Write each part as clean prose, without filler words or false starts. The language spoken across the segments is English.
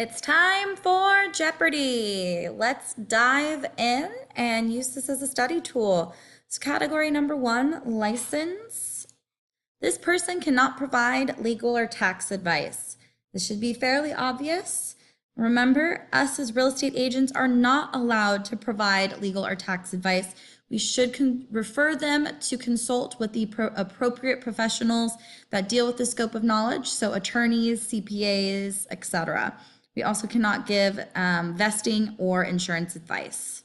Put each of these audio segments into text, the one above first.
It's time for Jeopardy! Let's dive in and use this as a study tool. So category number 1, license. This person cannot provide legal or tax advice. This should be fairly obvious. Remember, us as real estate agents are not allowed to provide legal or tax advice. We should refer them to consult with the appropriate professionals that deal with the scope of knowledge, so attorneys, CPAs, etc. We also cannot give vesting or insurance advice.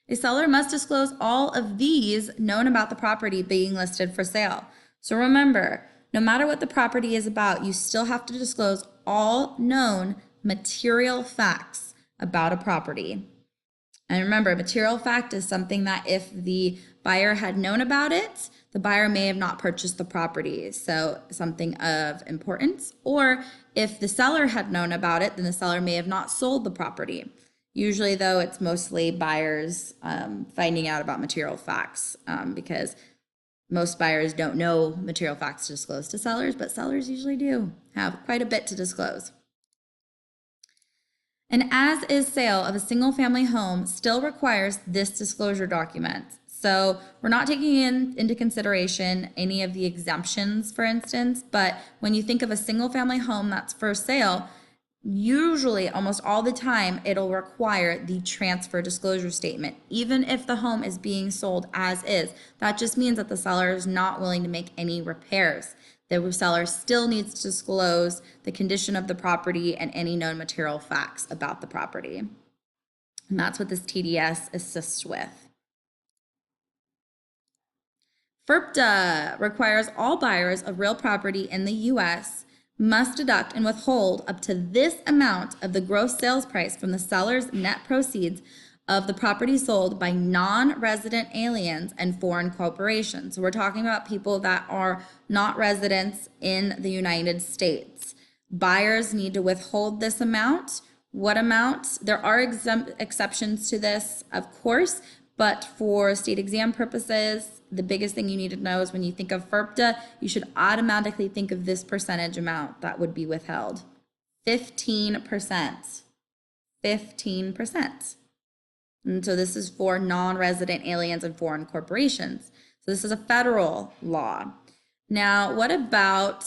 A seller must disclose all of these known about the property being listed for sale. So remember, no matter what the property is about, you still have to disclose all known material facts about a property. And remember, material fact is something that if the buyer had known about it, the buyer may have not purchased the property, so something of importance. Or if the seller had known about it, then the seller may have not sold the property. Usually, though, it's mostly buyers finding out about material facts because most buyers don't know material facts to disclose to sellers, but sellers usually do have quite a bit to disclose. An as-is sale of a single-family home still requires this disclosure document. So we're not taking into consideration any of the exemptions, for instance, but when you think of a single-family home that's for sale, usually almost all the time it'll require the transfer disclosure statement, even if the home is being sold as is. That just means that the seller is not willing to make any repairs. The seller still needs to disclose the condition of the property and any known material facts about the property. And that's what this TDS assists with. FIRPTA requires all buyers of real property in the U.S. must deduct and withhold up to this amount of the gross sales price from the seller's net proceeds of the property sold by non-resident aliens and foreign corporations. So we're talking about people that are not residents in the United States. Buyers need to withhold this amount. What amount? There are exceptions to this, of course, but for state exam purposes, the biggest thing you need to know is when you think of FIRPTA, you should automatically think of this percentage amount that would be withheld. 15%. 15%. And so this is for non-resident aliens and foreign corporations. So this is a federal law. Now, what about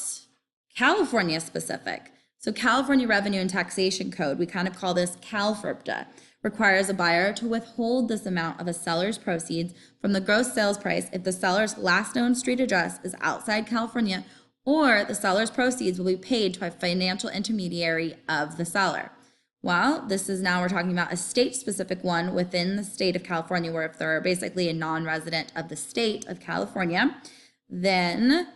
California specific? So California Revenue and Taxation Code, we kind of call this CalFIRPTA, requires a buyer to withhold this amount of a seller's proceeds from the gross sales price if the seller's last known street address is outside California or the seller's proceeds will be paid to a financial intermediary of the seller. Well, this is now we're talking about a state-specific one within the state of California, where if they're basically a non-resident of the state of California, then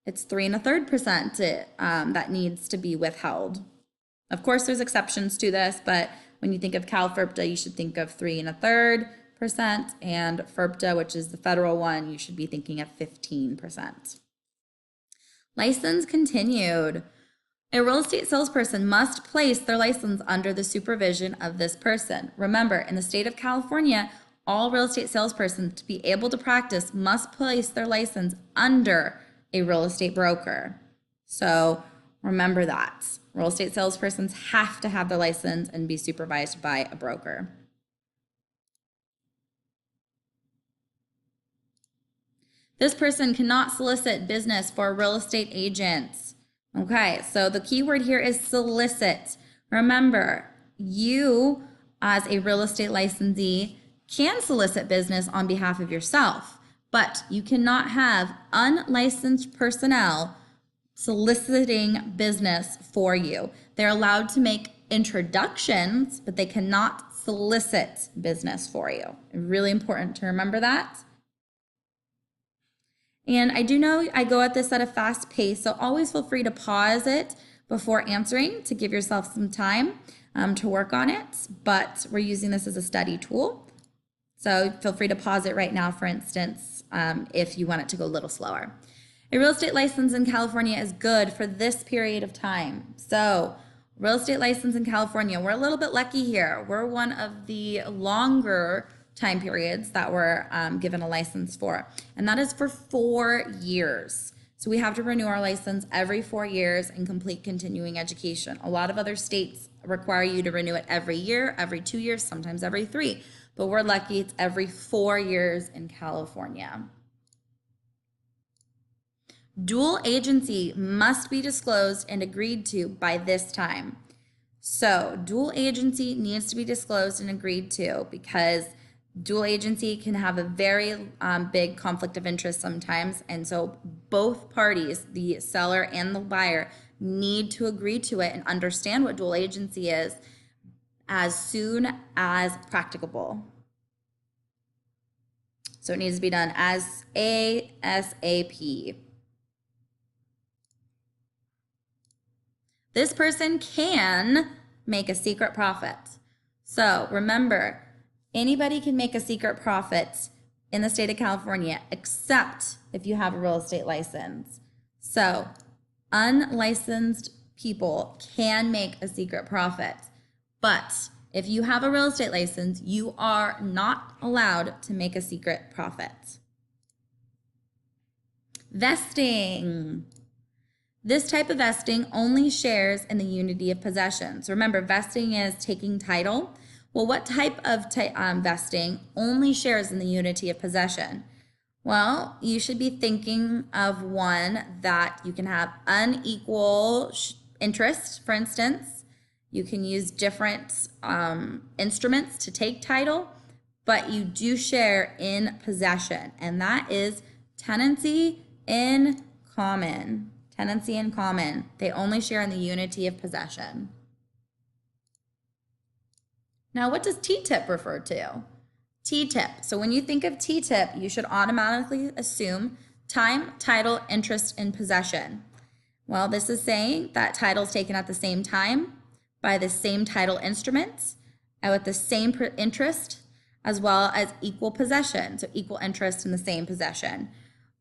it's 3 1/3% that needs to be withheld. Of course, there's exceptions to this, but when you think of CalFIRPTA, you should think of 3 1/3%, and FIRPTA, which is the federal one, you should be thinking of 15%. License continued. A real estate salesperson must place their license under the supervision of this person. Remember, in the state of California, all real estate salespersons to be able to practice must place their license under a real estate broker. So remember that. Real estate salespersons have to have their license and be supervised by a broker. This person cannot solicit business for real estate agents. Okay, so the key word here is solicit. Remember, you as a real estate licensee can solicit business on behalf of yourself, but you cannot have unlicensed personnel soliciting business for you. They're allowed to make introductions, but they cannot solicit business for you. Really important to remember that. And I do know I go at this at a fast pace, so always feel free to pause it before answering to give yourself some time to work on it, but we're using this as a study tool. So feel free to pause it right now, for instance, if you want it to go a little slower. A real estate license in California is good for this period of time. So real estate license in California, we're a little bit lucky here. We're one of the longer time periods that we're given a license for, and that is for 4 years. So we have to renew our license every 4 years and complete continuing education. A lot of other states require you to renew it every year, every 2 years, sometimes every 3. But we're lucky it's every 4 years in California. Dual agency must be disclosed and agreed to by this time. So dual agency needs to be disclosed and agreed to because dual agency can have a very big conflict of interest sometimes. And so both parties, the seller and the buyer, need to agree to it and understand what dual agency is as soon as practicable. So it needs to be done as ASAP. This person can make a secret profit. So remember, anybody can make a secret profit in the state of California, except if you have a real estate license. So unlicensed people can make a secret profit, but if you have a real estate license, you are not allowed to make a secret profit. Vesting. This type of vesting only shares in the unity of possession. So remember, vesting is taking title. Well, what type of vesting only shares in the unity of possession? Well, you should be thinking of one that you can have unequal interest, for instance. You can use different instruments to take title, but you do share in possession, and that is tenancy in common. Tenancy in common. They only share in the unity of possession. Now, what does T-tip refer to? T-tip. So when you think of T-tip, you should automatically assume time, title, interest, and possession. Well, this is saying that title is taken at the same time by the same title instruments and with the same interest as well as equal possession. So equal interest in the same possession.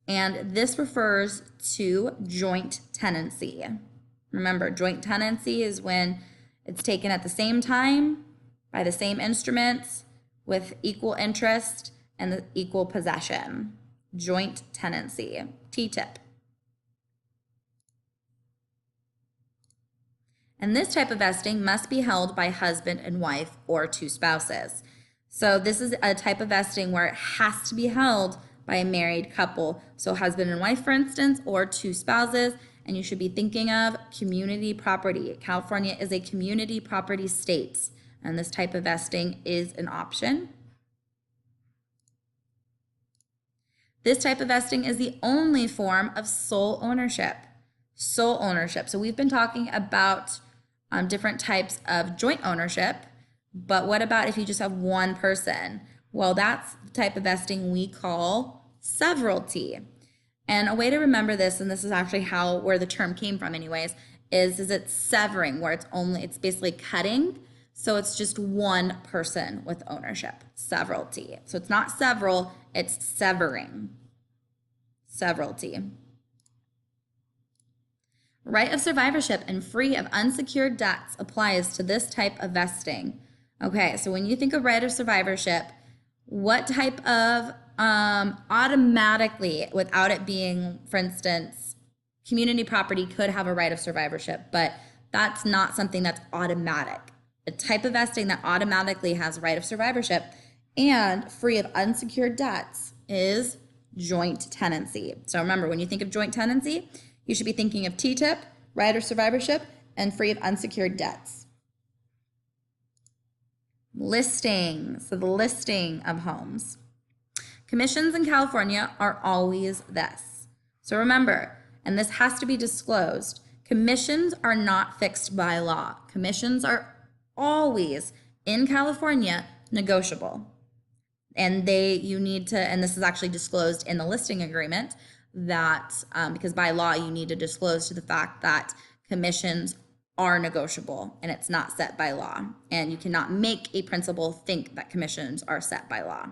And this refers to joint tenancy. Remember, joint tenancy is when it's taken at the same time by the same instruments with equal interest and the equal possession. Joint tenancy, T-tip. And this type of vesting must be held by husband and wife or 2 spouses. So this is a type of vesting where it has to be held by a married couple. So husband and wife, for instance, or 2 spouses, and you should be thinking of community property. California is a community property state, and this type of vesting is an option. This type of vesting is the only form of sole ownership. Sole ownership. So we've been talking about different types of joint ownership, but what about if you just have one person? Well, that's the type of vesting we call severalty. And a way to remember this, and this is actually where the term came from anyways, is it's severing, where it's basically cutting. So it's just one person with ownership, severalty. So it's not several, it's severing, severalty. Right of survivorship and free of unsecured debts applies to this type of vesting. Okay, so when you think of right of survivorship, what type of automatically, without it being, for instance, community property could have a right of survivorship, but that's not something that's automatic. A type of vesting that automatically has right of survivorship and free of unsecured debts is joint tenancy. So remember, when you think of joint tenancy, you should be thinking of T-tip, right of survivorship, and free of unsecured debts. Listing, so the listing of homes. Commissions in California are always this. So remember, and this has to be disclosed, commissions are not fixed by law. Commissions are always, in California, negotiable. And you need to, and this is actually disclosed in the listing agreement, that because by law you need to disclose to the fact that commissions are negotiable and it's not set by law, and you cannot make a principal think that commissions are set by law.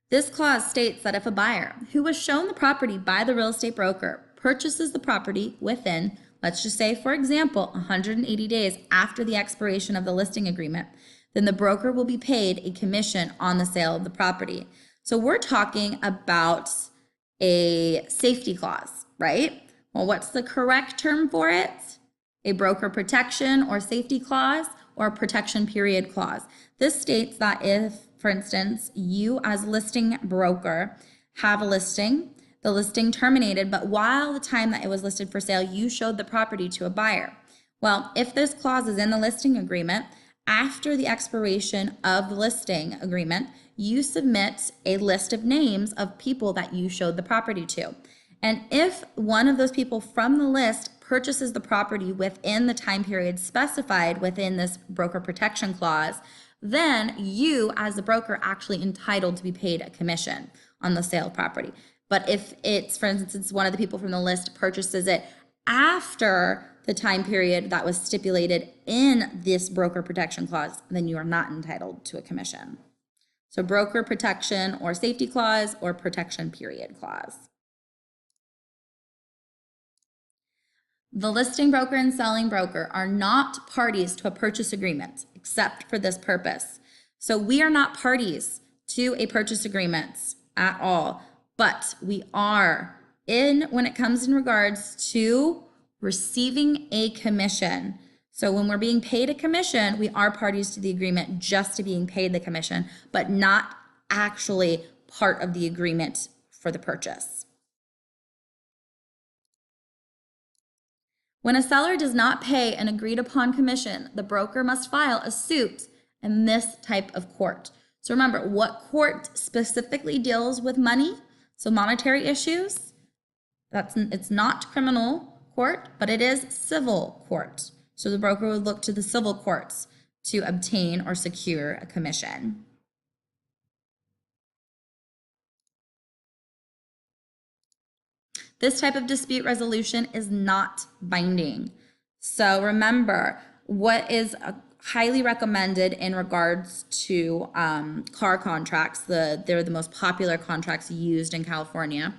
This clause states that if a buyer who was shown the property by the real estate broker purchases the property within, let's just say, for example, 180 days after the expiration of the listing agreement, then the broker will be paid a commission on the sale of the property. So we're talking about a safety clause, right? Well, what's the correct term for it? A broker protection or safety clause or protection period clause. This states that if, for instance, you as listing broker have a listing, the listing terminated, but while the time that it was listed for sale, you showed the property to a buyer. Well, if this clause is in the listing agreement, after the expiration of the listing agreement, you submit a list of names of people that you showed the property to. And if one of those people from the list purchases the property within the time period specified within this broker protection clause, then you as the broker actually entitled to be paid a commission on the sale of property. But if it's, for instance, it's one of the people from the list purchases it after the time period that was stipulated in this broker protection clause, then you are not entitled to a commission. So broker protection or safety clause or protection period clause. The listing broker and selling broker are not parties to a purchase agreement except for this purpose. So we are not parties to a purchase agreement at all, but we are when it comes in regards to receiving a commission. So when we're being paid a commission, we are parties to the agreement just to being paid the commission, but not actually part of the agreement for the purchase. When a seller does not pay an agreed upon commission, the broker must file a suit in this type of court. So remember, what court specifically deals with money? So monetary issues, it's not criminal court, but it is civil court. So the broker would look to the civil courts to obtain or secure a commission. This type of dispute resolution is not binding. So remember, what is highly recommended in regards to car contracts, they're the most popular contracts used in California.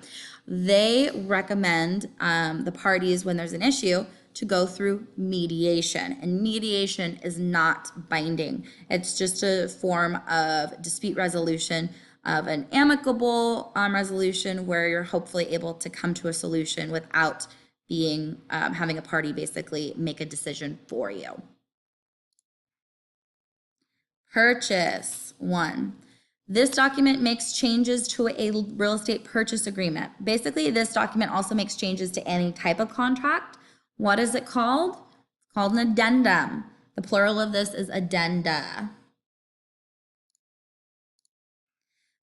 They recommend the parties, when there's an issue, to go through mediation. And mediation is not binding. It's just a form of dispute resolution, of an amicable resolution where you're hopefully able to come to a solution without being having a party basically make a decision for you. Purchase 1. This document makes changes to a real estate purchase agreement. Basically, this document also makes changes to any type of contract. What is it called? It's called an addendum. The plural of this is addenda.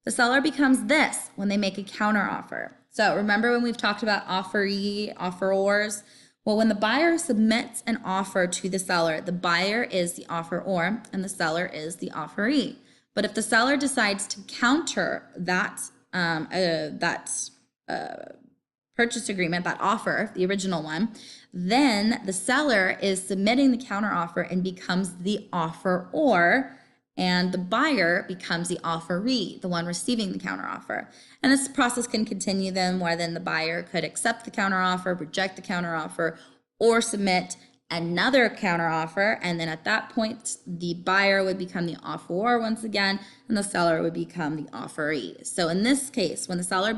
The seller becomes this when they make a counteroffer. So remember when we've talked about offeree, offerors? Well, when the buyer submits an offer to the seller, the buyer is the offeror and the seller is the offeree. But if the seller decides to counter that purchase agreement, that offer, the original one, then the seller is submitting the counteroffer and becomes the offeror, and the buyer becomes the offeree, the one receiving the counteroffer. And this process can continue then, where then the buyer could accept the counteroffer, reject the counteroffer, or submit another counteroffer. And then at that point, the buyer would become the offeror once again, and the seller would become the offeree. So in this case, when the seller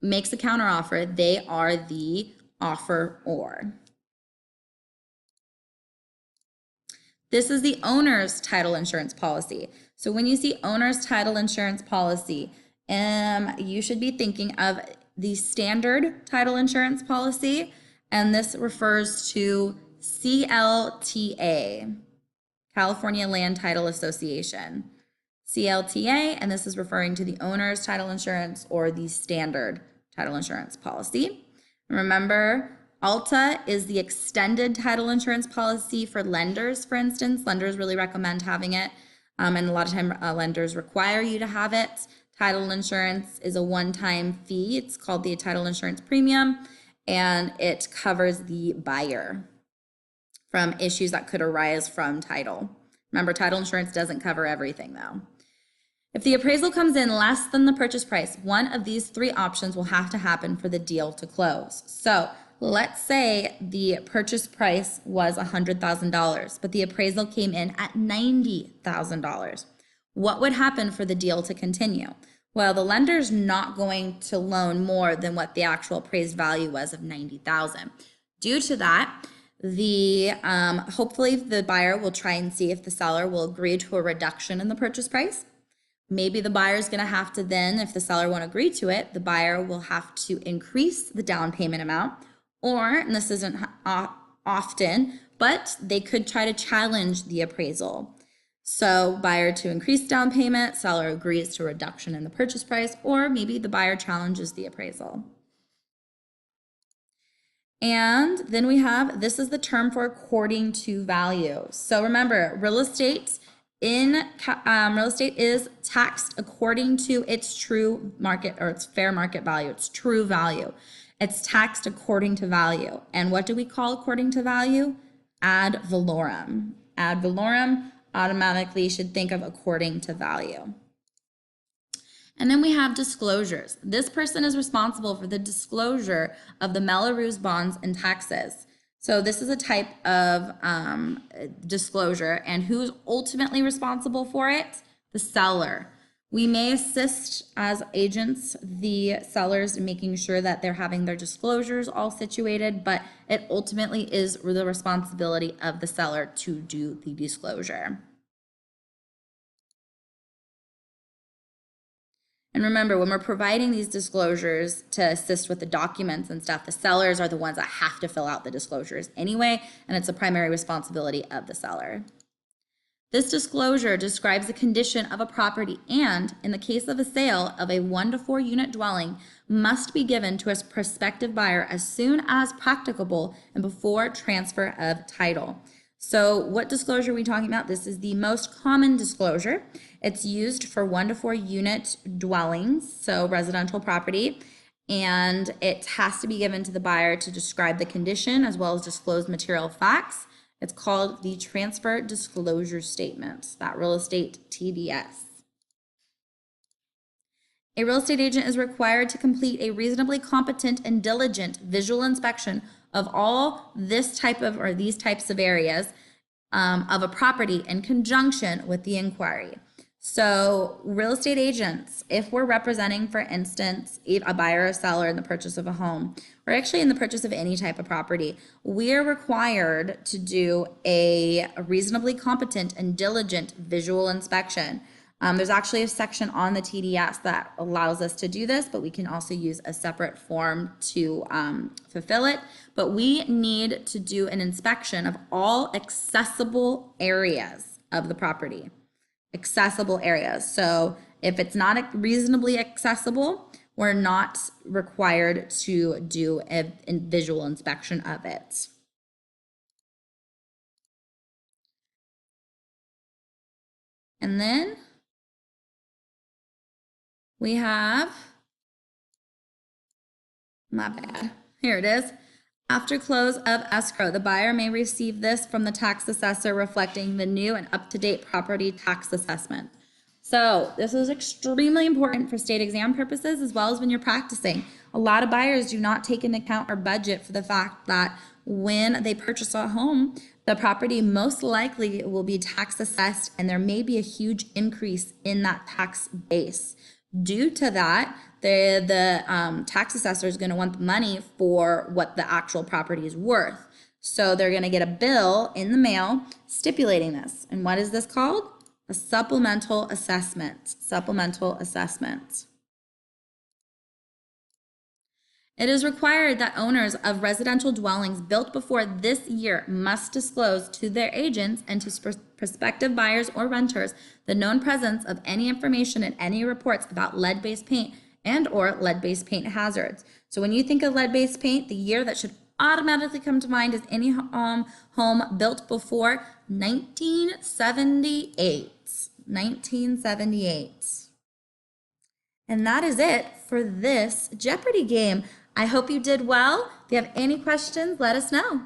makes a counteroffer, they are the offeror. This is the owner's title insurance policy. So when you see owner's title insurance policy, you should be thinking of the standard title insurance policy, and this refers to CLTA, California Land Title Association. CLTA, and this is referring to the owner's title insurance or the standard title insurance policy. Remember, ALTA is the extended title insurance policy for lenders, for instance. Lenders really recommend having it, and a lot of time lenders require you to have it. Title insurance is a one-time fee. It's called the title insurance premium, and it covers the buyer from issues that could arise from title. Remember, title insurance doesn't cover everything though. If the appraisal comes in less than the purchase price, one of these three options will have to happen for the deal to close. So let's say the purchase price was $100,000, but the appraisal came in at $90,000. What would happen for the deal to continue? Well, the lender's not going to loan more than what the actual appraised value was of $90,000. Due to that, hopefully the buyer will try and see if the seller will agree to a reduction in the purchase price. Maybe the buyer's going to have to then, if the seller won't agree to it, the buyer will have to increase the down payment amount, or, and this isn't often, but they could try to challenge the appraisal. So buyer to increase down payment, seller agrees to a reduction in the purchase price, or maybe the buyer challenges the appraisal. And then we have, this is the term for according to value. So remember, real estate is taxed according to its true market, or its fair market value, its true value. It's taxed according to value. And what do we call according to value? Ad valorem. Ad valorem, automatically should think of according to value. And then we have disclosures. This person is responsible for the disclosure of the Mello-Roos bonds and taxes. So this is a type of disclosure, and who's ultimately responsible for it? The seller. We may assist as agents the sellers in making sure that they're having their disclosures all situated, but it ultimately is the responsibility of the seller to do the disclosure. And remember, when we're providing these disclosures to assist with the documents and stuff, the sellers are the ones that have to fill out the disclosures anyway, and it's a primary responsibility of the seller. This disclosure describes the condition of a property and, in the case of a sale of a 1 to 4 unit dwelling, must be given to a prospective buyer as soon as practicable and before transfer of title. So what disclosure are we talking about? This is the most common disclosure. It's used for 1 to 4 unit dwellings, so residential property, and it has to be given to the buyer to describe the condition as well as disclose material facts. It's called the transfer disclosure statement, that real estate TDS. A real estate agent is required to complete a reasonably competent and diligent visual inspection of all these types of areas of a property in conjunction with the inquiry. So real estate agents, if we're representing, for instance, a buyer or seller in the purchase of a home, or actually in the purchase of any type of property, we're required to do a reasonably competent and diligent visual inspection. There's actually a section on the TDS that allows us to do this, but we can also use a separate form to fulfill it. But we need to do an inspection of all accessible areas of the property. Accessible areas. So if it's not reasonably accessible, we're not required to do a visual inspection of it. And then we have, my bad, here it is. After close of escrow, the buyer may receive this from the tax assessor reflecting the new and up-to-date property tax assessment. So this is extremely important for state exam purposes as well as when you're practicing. A lot of buyers do not take into account or budget for the fact that when they purchase a home, the property most likely will be tax assessed and there may be a huge increase in that tax base. Due to that, the tax assessor is going to want the money for what the actual property is worth. So they're going to get a bill in the mail stipulating this. And what is this called? A supplemental assessment. Supplemental assessment. It is required that owners of residential dwellings built before this year must disclose to their agents and to prospective buyers or renters the known presence of any information in any reports about lead-based paint and or lead-based paint hazards. So when you think of lead-based paint, the year that should automatically come to mind is any home built before 1978. 1978. And that is it for this Jeopardy game. I hope you did well. If you have any questions, let us know.